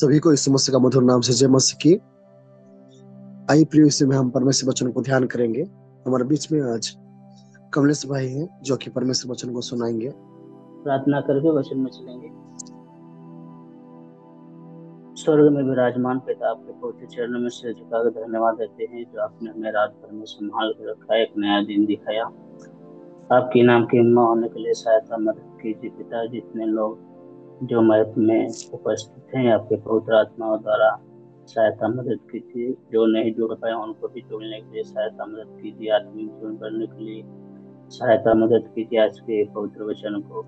सभी को इस मसीह का मधुर नाम से जय मसीह की। आई प्रिय इसी में हम परमेश्वर वचन को ध्यान करेंगे। हमारे बीच में आज कमलेश भाई हैं जो कि परमेश्वर वचन को सुनाएंगे। प्रार्थना करके वचन में चलेंगे। स्वर्ग में विराजमान पिता, आपके पवित्र चरणों में सिर झुकाकर धन्यवाद देते हैं जो आपने हमें रात भर में संभाल कर रखा है, एक नया दिन दिखाया। आपके नाम की महिमा होने के लिए सहायता मदद कीजिए पिता। जितने लोग जो मैप में उपस्थित हैं, आपके पवित्र आत्मा द्वारा सहायता मदद कीजिए। जो नहीं जुड़ पाए उनको भी जुड़ने के लिए सहायता मदद कीजिए। आत्मिक जीवन करने के लिए सहायता मदद कीजिए। आज के पवित्र वचन को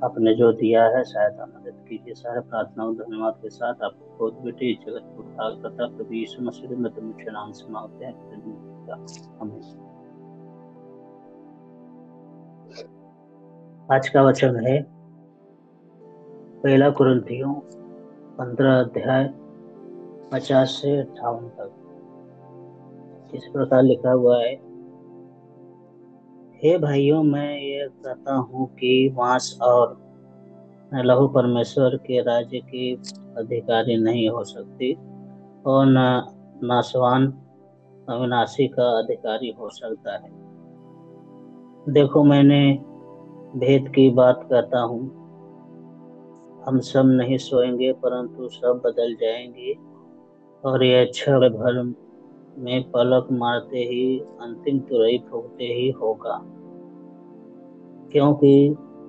आपने जो दिया है सहायता मदद कीजिए। सारे प्रार्थना और धन्यवाद के साथ आपको बहुत बेटे इस जगत को उद्धार करता प्रभु यीशु मसीह में तुम मुझे नाम से मांगते हैं। हमें आज का वचन है पहला कुरिन्थियों 15 अध्याय 50 से 58 तक। इस प्रकार लिखा हुआ है, हे भाइयों, मैं ये कहता हूँ कि मांस और लहू परमेश्वर के राज्य की अधिकारी नहीं हो सकती और न नासवान अविनाशी का अधिकारी हो सकता है। देखो, मैंने भेद की बात कहता हूँ। हम सब नहीं सोएंगे, परंतु सब बदल जाएंगे, और यह क्षण भर में पलक मारते ही अंतिम तुरही फूंकते ही होगा। क्योंकि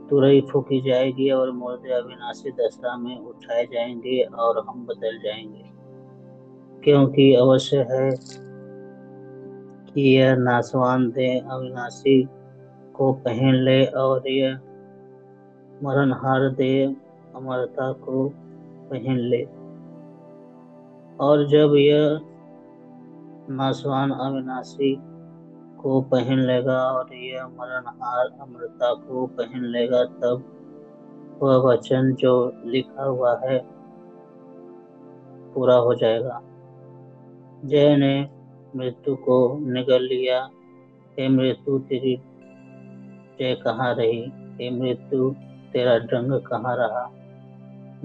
तुरही फूंकी जाएगी और मुर्दे अविनाशी दशा में उठाए जाएंगे और हम बदल जाएंगे। क्योंकि अवश्य है कि यह नासवान देह अविनाशी को पहन ले और यह मरणहार देह अमरता को पहन ले। और जब यह नासवान अविनाशी को पहन लेगा और यह मरणहार अमरता को पहन लेगा, तब वह वचन जो लिखा हुआ है पूरा हो जाएगा। जय ने मृत्यु को निगल लिया। हे मृत्यु, तेरी जय कहाँ रही? हे मृत्यु, तेरा डंक कहाँ रहा?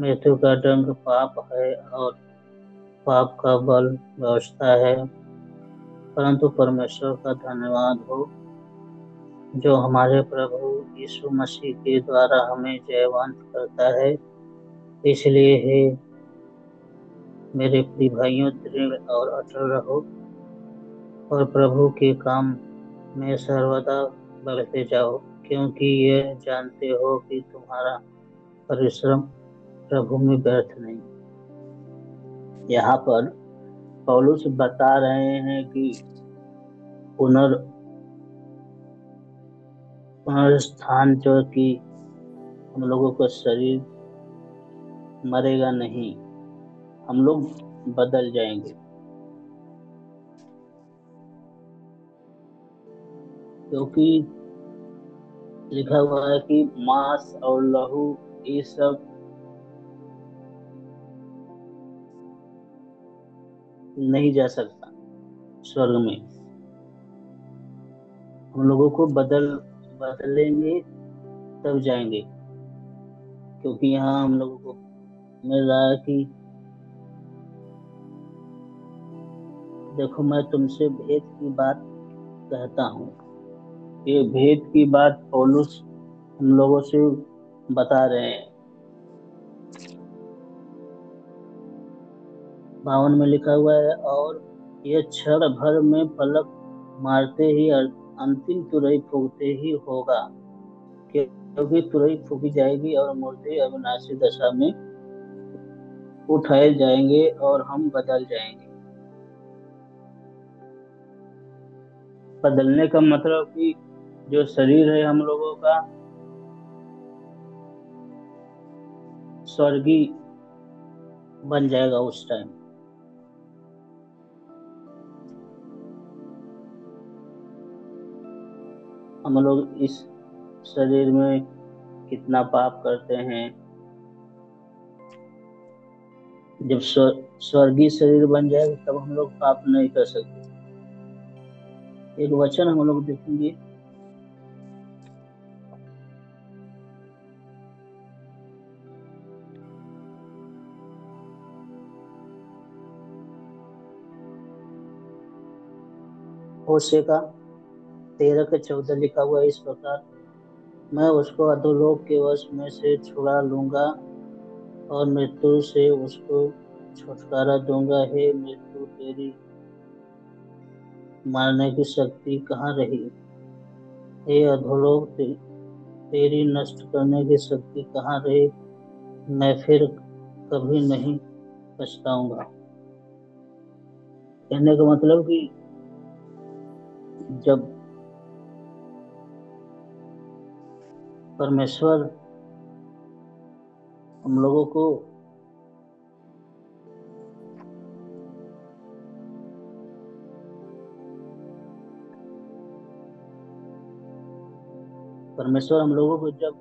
मृत्यु का डंक पाप है और पाप का बल व्यवस्था है। परंतु परमेश्वर का धन्यवाद हो जो हमारे प्रभु यीशु मसीह के द्वारा हमें जयवंत करता है। इसलिए हे मेरे प्रिय भाइयों, दृढ़ और अटल रहो और प्रभु के काम में सर्वदा बढ़ते जाओ, क्योंकि यह जानते हो कि तुम्हारा परिश्रम प्रभु में व्यर्थ नहीं। यहाँ पर पौलुस बता रहे हैं कि पुनरुत्थान जो कि हम लोगों का शरीर मरेगा नहीं, हम लोग बदल जाएंगे। क्योंकि लिखा हुआ है कि मांस और लहू ये सब नहीं जा सकता स्वर्ग में। हम लोगों को बदलेंगे तब जाएंगे। क्योंकि यहाँ हम लोगों को मिल रहा है कि देखो, मैं तुमसे भेद की बात कहता हूँ। ये भेद की बात पौलुस हम लोगों से बता रहे हैं। 52 में लिखा हुआ है, और यह क्षण भर में पलक मारते ही अंतिम तुरही फूंकते ही होगा। क्योंकि तुरही फूंकी जाएगी और मुर्दे अविनाशी दशा में उठाए जाएंगे और हम बदल जाएंगे। बदलने का मतलब कि जो शरीर है हम लोगों का स्वर्गीय बन जाएगा उस टाइम। हम लोग इस शरीर में कितना पाप करते हैं, जब स्वर्गीय शरीर बन जाएगा तब हम लोग पाप नहीं कर सकते। एक वचन हम लोग देखेंगे, होशे का 13 के 14 लिखा हुआ है इस प्रकार, मैं उसको अधोलोक के वश में से छुड़ा लूंगा और मृत्यु से उसको छुटकारा दूंगा। हे मृत्यु, तेरी मारने की शक्ति कहाँ रही? हे अधोलोक, तेरी नष्ट करने की शक्ति कहाँ रही? मैं फिर कभी नहीं पछताऊंगा। कहने का मतलब कि जब परमेश्वर हम लोगों को जब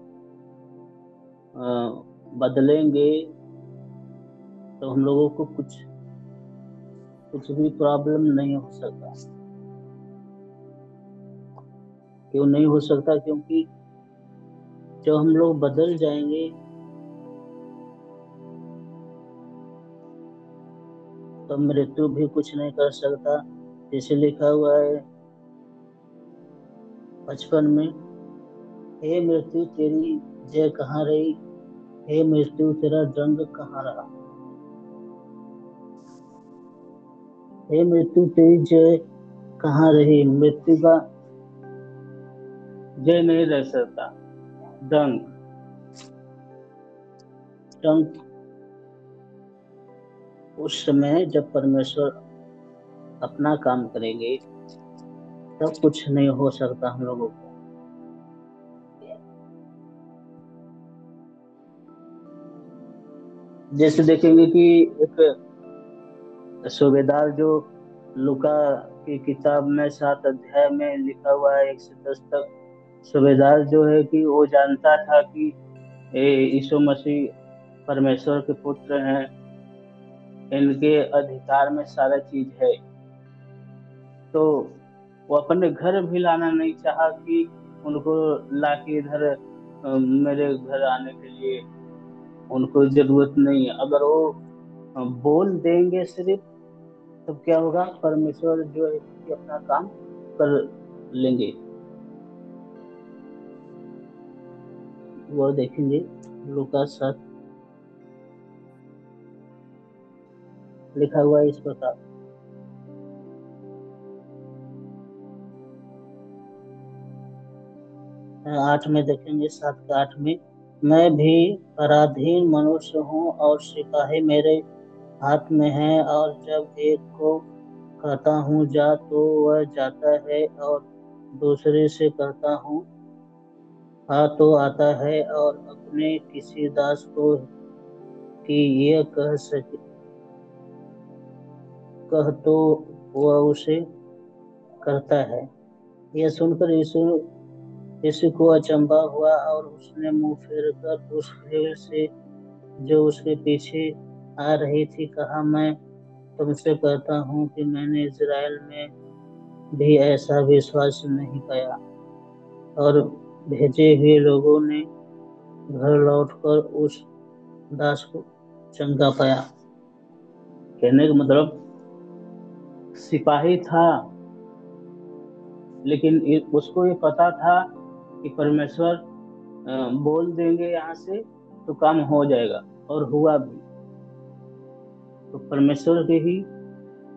बदलेंगे तो हम लोगों को कुछ भी प्रॉब्लम नहीं हो सकता। क्यों नहीं हो सकता? क्योंकि जब हम लोग बदल जाएंगे तो मृत्यु भी कुछ नहीं कर सकता। जैसे लिखा हुआ है 55 में, हे मृत्यु, तेरी जय कहाँ रही? हे मृत्यु, तेरा दंड कहाँ रहा? हे मृत्यु, तेरी जय कहाँ रही? मृत्यु का जय नहीं रह सकता। डंक उस समय जब परमेश्वर अपना काम करेंगे तब कुछ नहीं हो सकता हम लोगों को। जैसे देखेंगे कि एक सूबेदार जो लूका की किताब में 7 अध्याय में लिखा हुआ है 1 से 10 तक, सूबेदार जो है कि वो जानता था कि यीशु मसीह परमेश्वर के पुत्र हैं, इनके अधिकार में सारा चीज है। तो वो अपने घर भी लाना नहीं चाहा कि उनको ला के इधर मेरे घर आने के लिए उनको जरूरत नहीं है। अगर वो बोल देंगे सिर्फ, तब क्या होगा? परमेश्वर जो है कि अपना काम कर लेंगे। वो देखेंगे लूका 7 लिखा हुआ है इस प्रकार, 8 में देखेंगे, 7 के 8 में, मैं भी पराधीन मनुष्य हूँ और सिपाही मेरे हाथ में है, और जब एक को कहता हूँ जा तो वह जाता है, और दूसरे से कहता हूँ आ तो आता है, और अपने किसी दास को कि यह कह तो वह उसे करता है। यह सुनकर यीशु को अचंभा हुआ, और उसने मुंह फेर कर उस भीड़ से जो उसके पीछे आ रही थी कहा, मैं तुमसे कहता हूँ कि मैंने इज़राइल में भी ऐसा विश्वास नहीं पाया। और भेजे हुए लोगों ने घर लौटकर उस दास को चंगा पाया। कहने का मतलब सिपाही था, लेकिन उसको ये पता था कि परमेश्वर बोल देंगे यहाँ से तो काम हो जाएगा, और हुआ भी। तो परमेश्वर के ही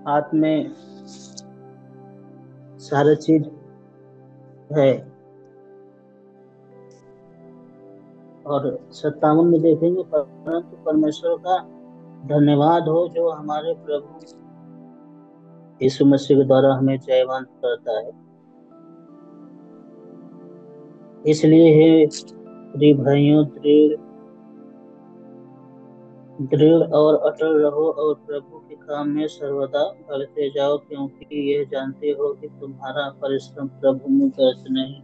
हाथ में सारा चीज है। और 57 में देखेंगे, परंतु परमेश्वर का धन्यवाद हो जो हमारे प्रभु यीशु मसीह के द्वारा हमें जयवंत करता है। इसलिए हे प्रिय भाइयों, दृढ़ और अटल रहो, और प्रभु के काम में सर्वदा बढ़ते जाओ, क्योंकि यह जानते हो कि तुम्हारा परिश्रम प्रभु में व्यर्थ नहीं।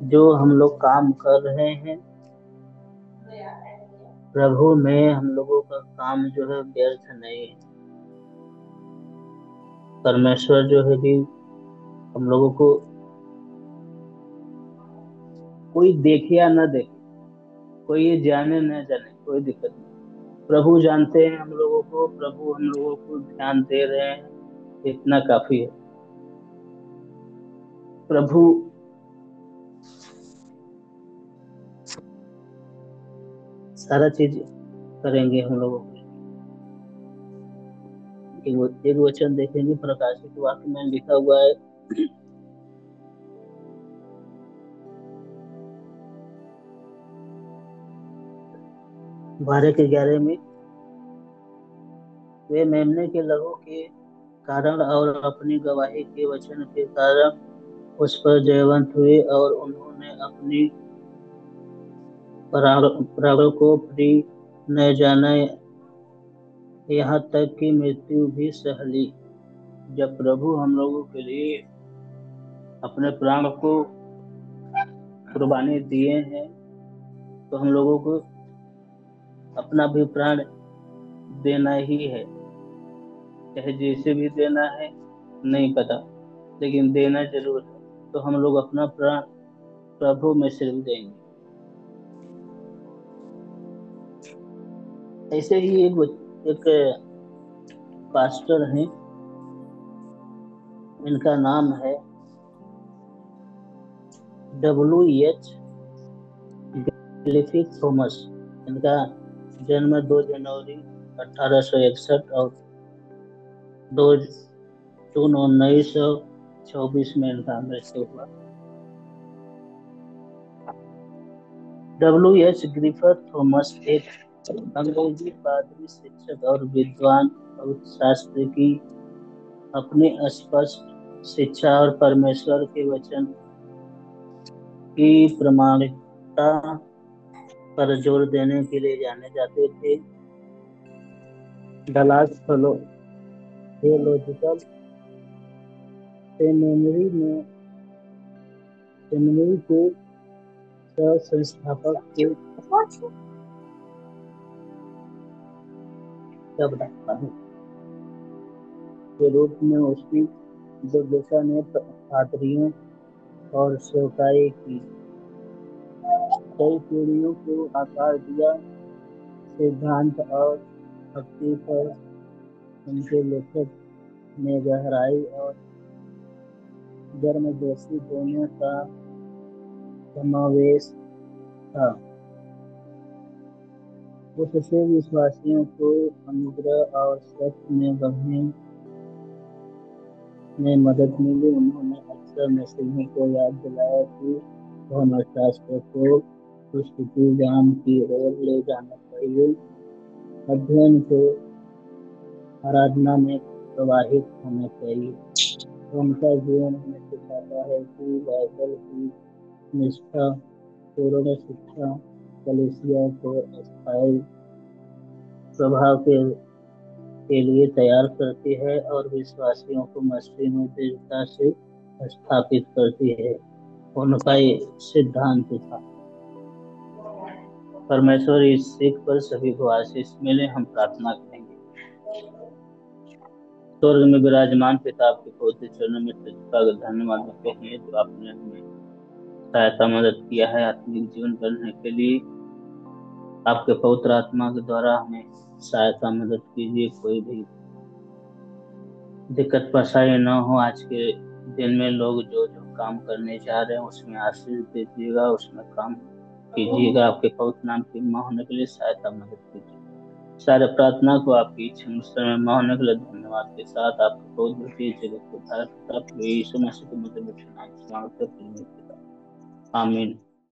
जो हम लोग काम कर रहे हैं प्रभु में, हम लोगों का काम जो है व्यर्थ नहीं है। परमेश्वर जो है कि हम लोगों को कोई देखे या न देखे, कोई ये जाने न जाने, कोई दिक्कत नहीं। प्रभु जानते हैं हम लोगों को, प्रभु हम लोगों को ध्यान दे रहे हैं, इतना काफी है। प्रभु सारा चीज करेंगे हम लोगों को। एक वचन देखेंगे, प्रकाशित वाक्य में लिखा हुआ है, 12 के 11 में, वे मेमने के लहू के कारण और अपनी गवाही के वचन के कारण उस पर जयवंत हुए, और उन्होंने अपनी प्राणों को प्रिय न जाना, यहाँ तक कि मृत्यु भी सह ली। जब प्रभु हम लोगों के लिए अपने प्राण को कुर्बानी दिए हैं, तो हम लोगों को अपना भी प्राण देना ही है, चाहे जैसे भी देना है नहीं पता, लेकिन देना जरूर है। तो हम लोग अपना प्राण प्रभु में सिर्फ देंगे। ऐसे ही एक पास्टर हैं, इनका नाम है W.H. Griffith Thomas. इनका जन्म 2 जनवरी 1861 और 2 जून 1924 में इनका मृत्यु हुआ। W.H. ग्रिफिथ थॉमस एक अंग्रेजी पादरी, शिक्षक और विद्वान शास्त्री की अपनी स्पष्ट शिक्षा और परमेश्वर के वचन की प्रामाणिकता पर जोर देने के लिए जाने जाते थे। डलास थियोलॉजिकल सेमिनरी के सह संस्थापक के रूप में उसकी दुर्दशा ने पादरियों और सेवकाई की कई पीढ़ियों को आकार दिया। सिद्धांत और भक्ति पर उनके लेखक में गहराई और गर्मजोशी दोनों का समावेश था। उससे विश्वासियों को अनुग्रह और सत्य में बढ़ने में मदद मिली। उन्होंने अक्सर मसीह को याद दिलाया कि धर्मशास्त्र को स्तुति गान की ओर ले जाना चाहिए, अध्ययन को आराधना में प्रवाहित होना चाहिए। उनका जीवन हमें सिखाता है कि बाइबल की निष्ठा पूर्ण शिक्षा कलीसिया को स्थायी प्रभाव के लिए तैयार करती है और विश्वासियों को मसीह में दृढ़ता से स्थापित करती है। उनका ये सिद्धांत था। परमेश्वर इस सीख पर सभी को आशीष मिले। हम प्रार्थना करेंगे। स्वर्ग में विराजमान पिता, आपके पवित्र चरणों में सजता धन्यवाद देते हैं जो आपने हमें सहायता मदद किया है आत्मिक जीवन बनने के लिए। आपके पवित्र आत्मा के द्वारा हमें सहायता मदद कीजिए। कोई भी दिक्कत परेशानी न हो। आज के दिन में लोग जो काम करने जा रहे हैं उसमें आशीष दीजिएगा, उसमें काम कीजिएगा। आपके पवित्र नाम की महिमा होने के लिए सहायता मदद कीजिए। सारे प्रार्थना को आपकी इच्छा में होने के लिए धन्यवाद के साथ आपके पवित्र जगत को धारक यीशु मसीह के मधुर नाम से आमीन।